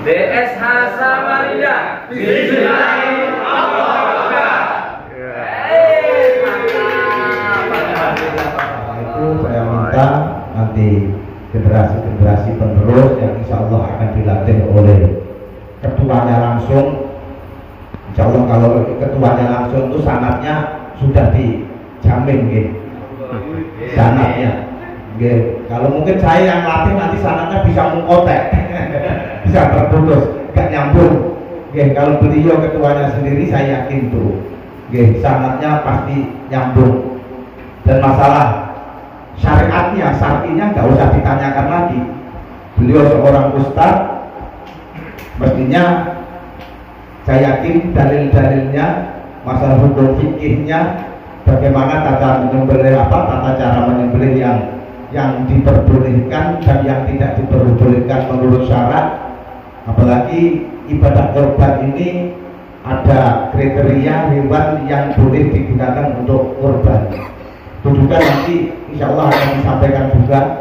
DSH Samarinda. Bismillahirrahmanirrahim. Itu saya minta nanti generasi-generasi penerus yang insya Allah akan dilatih oleh ketuanya langsung. Insya Allah kalau ketuanya langsung itu sanatnya sudah dijamin gitu. Sanatnya kalau mungkin saya yang latih nanti sanatnya bisa mengkotek bisa terputus, gak nyambung. Kalau beliau ketuanya sendiri saya yakin tuh sanatnya pasti nyambung. Dan masalah syariatnya, syar'inya nggak usah ditanyakan lagi. Beliau seorang ustadz, mestinya saya yakin dalil-dalilnya, masalah hukum fikihnya, bagaimana tata cara menyembelih yang diperbolehkan dan yang tidak diperbolehkan menurut syarat. Apalagi ibadah korban ini ada kriteria hewan yang boleh digunakan untuk korban. Itu juga nanti insya Allah akan disampaikan juga,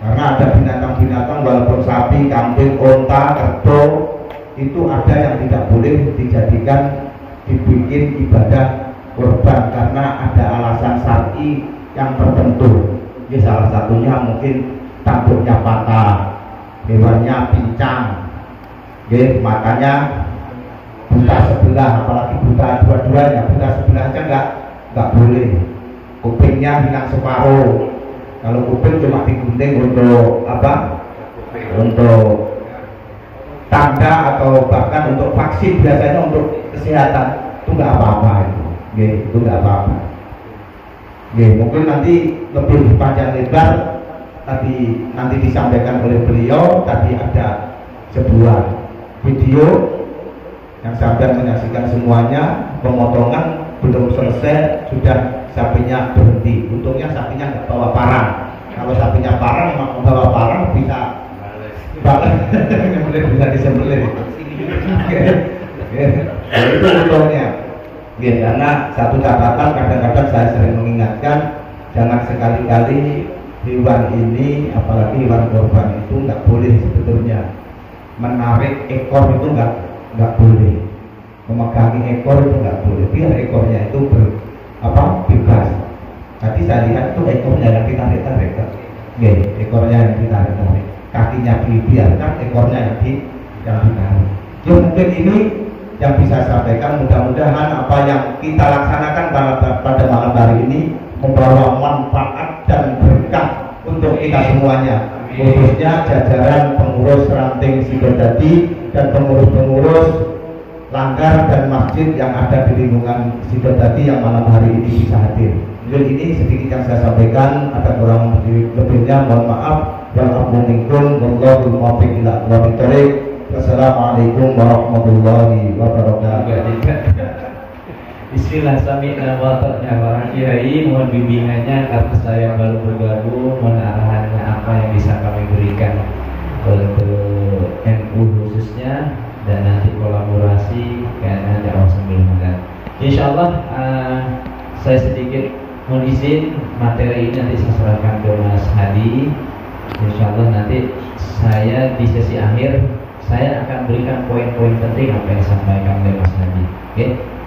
karena ada binatang-binatang walaupun sapi, kambing, onta, kerbau itu ada yang tidak boleh dijadikan dibikin ibadah korban karena ada alasan syar'i yang tertentu. Ini salah satunya mungkin tanduknya patah, hewannya pincang, makanya buta sebelah, apalagi buta dua-duanya, buta sebelah aja nggak boleh. Kupingnya hilang separuh. Kalau kuping cuma digunting untuk apa? Untuk tanda atau bahkan untuk vaksin, biasanya untuk kesehatan itu nggak apa-apa itu nggak apa-apa. Mungkin nanti lebih panjang lebar nanti disampaikan oleh beliau. Tadi ada sebuah video yang sampai menyaksikan semuanya, pemotongan belum selesai sudah sapinya berhenti. Untungnya sapinya nggak bawa parang. Kalau sapinya parang memang membawa parang bisa bisa disembelih. Itu untungnya. Karena satu catatan, kadang-kadang saya sering mengingatkan, jangan sekali-kali hewan ini, apalagi hewan korban itu nggak boleh sebetulnya menarik ekor, itu nggak boleh, memegangi ekor itu nggak boleh, biar ekornya itu bebas. Tadi saya lihat itu ekornya yang ditarik-tarik, ekornya yang ditarik-tarik, kakinya dibiarkan, ekornya yang ditarik. Jadi mungkin ini yang bisa saya sampaikan. Mudah-mudahan apa yang kita laksanakan pada malam hari ini membawa manfaat dan berkah untuk kita semuanya, khususnya jajaran pengurus ranting Sidodadi dan pengurus-pengurus langgar dan masjid yang ada di lingkungan Sidodadi yang malam hari ini bisa hadir. Mungkin ini sedikit yang saya sampaikan, ada kurang lebihnya mohon maaf. Wallahu muwaffiq ila aqwamit thoriq. Wassalamualaikum warahmatullahi wabarakatuh. Bismillah, sami'na wa ta'na para kiai, mohon bimbingannya karena saya baru bergabung, mohon arahannya apa yang bisa kami berikan untuk NU khususnya, dan nanti kolaborasi karena dakwah sambil makan. Insya Allah saya sedikit mohon izin, materi ini nanti saya serahkan ke Mas Hadi. Insya Allah nanti saya di sesi akhir saya akan berikan poin-poin penting apa yang disampaikan oleh Mas Hadi.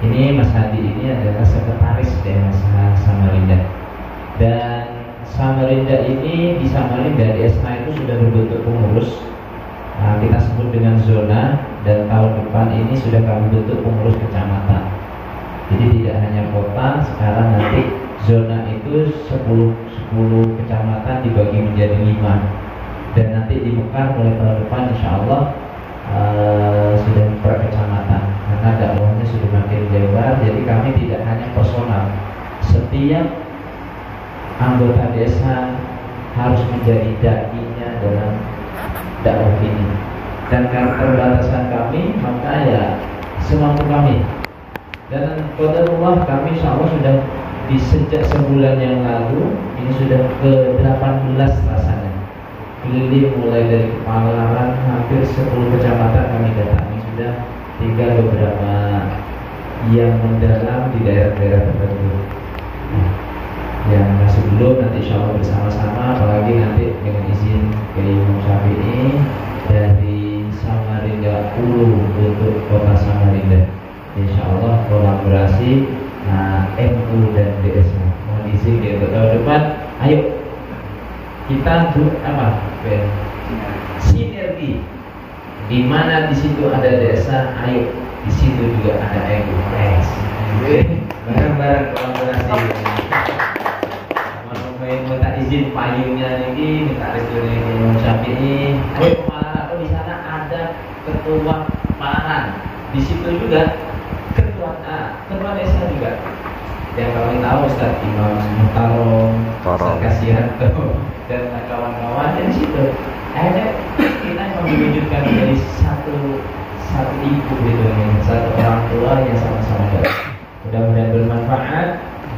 Ini Mas Hadi ini adalah sekretaris DSH Samarinda, dan Samarinda ini di Samarinda DSH itu sudah berbentuk pengurus. Kita sebut dengan zona, dan tahun depan ini sudah kami bentuk pengurus kecamatan. Jadi tidak hanya kota, sekarang nanti zona itu 10 kecamatan dibagi menjadi 5, dan nanti di Mekar mulai tahun depan insya Allah sudah per kecamatan, karena dakwahnya sudah makin lebar. Jadi kami tidak hanya personal, setiap anggota desa harus menjadi dai-nya dalam dakwah ini. Dan karena keterbatasan kami, maka ya semampu kami. Dan qadarullah kami insya Allah sudah di sejak sebulan yang lalu ini sudah ke-18 rasanya, keliling mulai dari Kepalaran, hampir 10 kecamatan kami datangi. Sudah tinggal beberapa yang mendalam di daerah-daerah tertentu. Yang masih belum, nanti insya Allah bersama-sama, apalagi nanti dengan izin ke Imam Syafi'i dari Samarinda koordinasi MU dan DSA. Mohon izin ya untuk tahun depan, ayo kita sinergi. Di mana di situ ada desa, ayo di situ juga ada MU. Bareng-bareng kolaborasi. Minta izin payungnya ini, minta restu ini Syafi'i. Ayo malah di sana ada ketua malahan. Di situ juga ketua desa juga. Yang kami tahu Ustaz Imam Muhtarom, Ustaz Kasihanto dan kawan-kawan di situ. Akhirnya kita mewujudkan menjadi satu ibu gitu, satu orang tua yang sama-sama baik. Mudah-mudahan bermanfaat.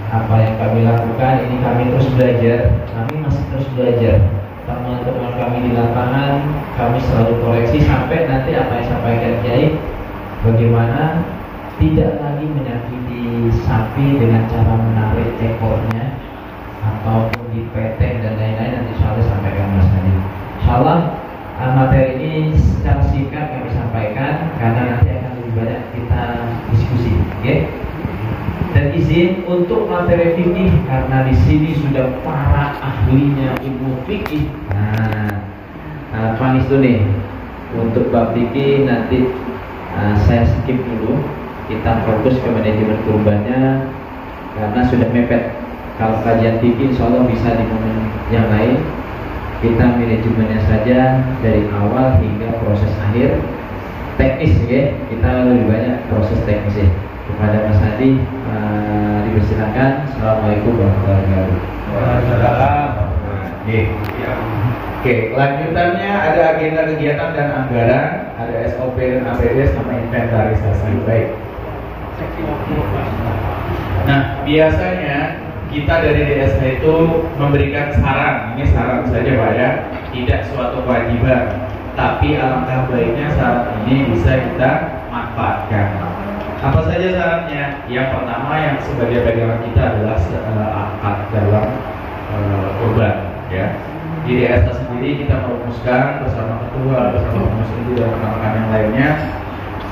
Apa yang kami lakukan ini, kami terus belajar, kami masih terus belajar. Teman-teman kami di lapangan, kami selalu koreksi sampai nanti apa yang sampaikan Kiai, bagaimana tidak lagi menyakiti sapi dengan cara menarik ekornya ataupun dipeteng dan lain-lain. Nanti insya Allah sampaikan Mas Hadi. Insya Allah materi ini secara singkat kami sampaikan karena nanti akan lebih banyak kita diskusi, okay? Dan izin untuk materi fikih karena di sini sudah para ahlinya ilmu fikih. Panis tuh nih untuk bab fikih nanti saya skip dulu. Kita fokus ke manajemen kurbannya karena sudah mepet. Kalau kajian fikih insya Allah bisa di momen yang lain. Kita manajemennya saja dari awal hingga proses akhir teknis, ya. Kita lebih banyak proses teknisnya. Kepada Mas Hadi dipersilakan. Assalamualaikum warahmatullahi wabarakatuh. Oke, lanjutannya ada agenda kegiatan dan anggaran, ada SOP dan APD sama inventarisasi. Baik. Nah, biasanya kita dari DSA itu memberikan saran. Ini saran saja Pak ya, tidak suatu kewajiban. Tapi alangkah baiknya saran ini bisa kita manfaatkan. Apa saja sarannya? Yang pertama yang sebagai pegangan kita adalah akad dalam kurban, ya. Di DSA sendiri kita merumuskan bersama ketua, bersama pengurus dan rekan-rekan yang lainnya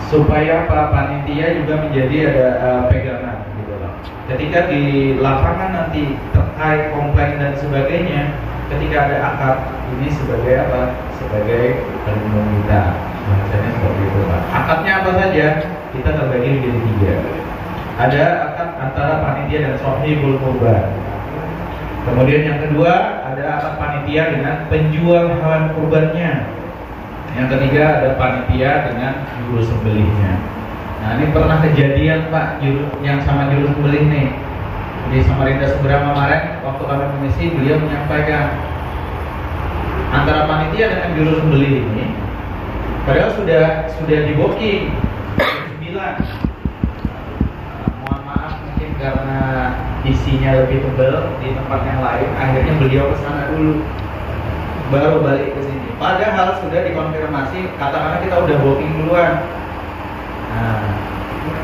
supaya para panitia juga menjadi ada pegangan, gitu loh. Ketika di lapangan nanti terkait komplain dan sebagainya, ketika ada akad ini sebagai apa? Sebagai pelindung kita. Bahasanya seperti itu Pak. Akadnya apa saja? Kita terbagi menjadi 3. Ada akad antara panitia dan sahibul kurban. Kemudian yang kedua ada akad panitia dengan penjual hewan kurbannya. Yang ketiga ada panitia dengan juru sembelihnya. Nah ini pernah kejadian Pak, yang sama juru sembelih nih di Samarinda Seberang kemarin waktu kami mengisi, beliau menyampaikan antara panitia dengan juru sembelih ini padahal sudah di booking 9. Mohon maaf mungkin karena isinya lebih tebal di tempat yang lain, akhirnya beliau ke sana dulu baru balik ke sini. Padahal sudah dikonfirmasi, katakanlah kita udah booking duluan. Nah,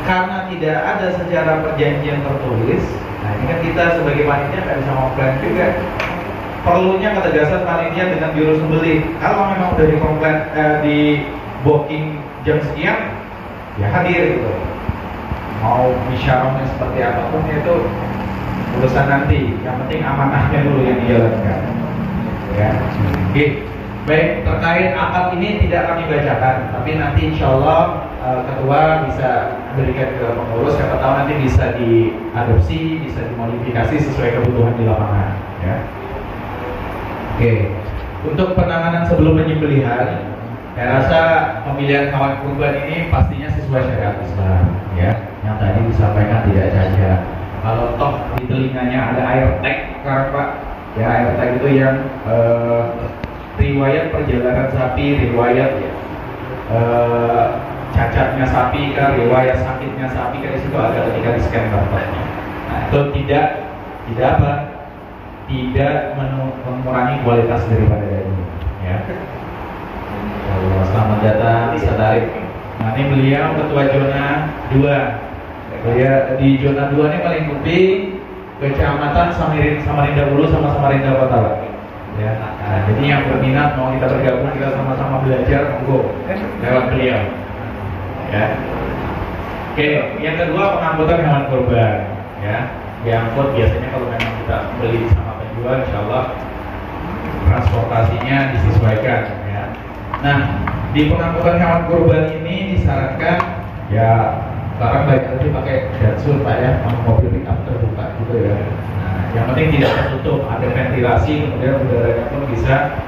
karena tidak ada secara perjanjian tertulis, nah ini kan kita sebagai panitia nggak bisa komplain juga. Perlunya ketegasan panitia dengan juru sembelih. Kalau memang udah di booking jam sekian, ya hadir gitu. Mau bisyarahnya seperti apapun itu urusan nanti. Yang penting amanahnya dulu yang dijalankan. Ya. Oke. Baik, terkait akad ini tidak kami bacakan, tapi nanti insya Allah ketua bisa berikan ke pengurus. Siapa tahu nanti bisa diadopsi, bisa dimodifikasi sesuai kebutuhan di lapangan. Ya. Oke. Untuk penanganan sebelum penyembelihan, saya rasa pemilihan hewan kurban ini pastinya sesuai syariat Islam, ya. Yang tadi disampaikan tidak cacat. Kalau toh di telinganya ada air tag, sekarang Pak, ya air tag itu yang riwayat perjalanan sapi, riwayat cacatnya sapi, riwayat sakitnya sapi, kan itu ada ketika di scan barcode-nya. Nah, itu tidak apa? Tidak mengurangi kualitas daripada daging, ya. Selamat datang Sadarik. Nah ini beliau ketua zona 2. Beliau di zona 2 ini paling penting kecamatan Samarinda Hulu sama Samarinda Kota. Ya. Nah, jadi yang berminat mau kita bergabung, kita sama-sama belajar, monggo lewat beliau. Ya. Oke, yang kedua pengangkutan hewan kurban, ya. Diangkut biasanya kalau memang kita beli sama penjual, insya Allah transportasinya disesuaikan, ya. Nah, di pengangkutan hewan kurban ini disyaratkan, ya sekarang baik lagi pakai Datsun Pak ya, mobil pickup terbuka gitu ya. Nah, yang penting tidak tertutup, ada ventilasi, kemudian udaranya pun bisa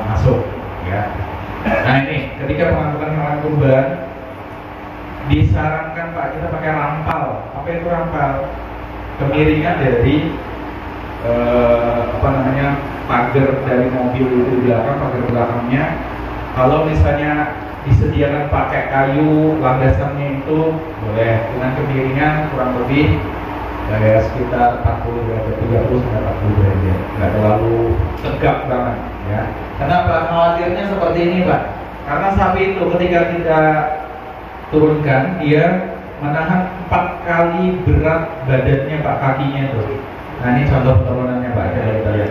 masuk, ya. Nah ini, ketika pengangkutan hewan kurban disarankan Pak kita pakai rampal. Apa itu rampal? Kemiringan dari pagar dari mobil itu di belakang, pagar belakangnya. Kalau misalnya disediakan pakai kayu, landasannya itu boleh dengan kemiringan kurang lebih sekitar 40 derajat, 30 sampai 40 derajat, nggak terlalu tegak banget, ya. Kenapa? Khawatirnya seperti ini Pak, karena sapi itu ketika kita turunkan dia menahan 4 kali berat badannya Pak, kakinya tuh. Nah ini contoh turunannya Pak, coba kita lihat.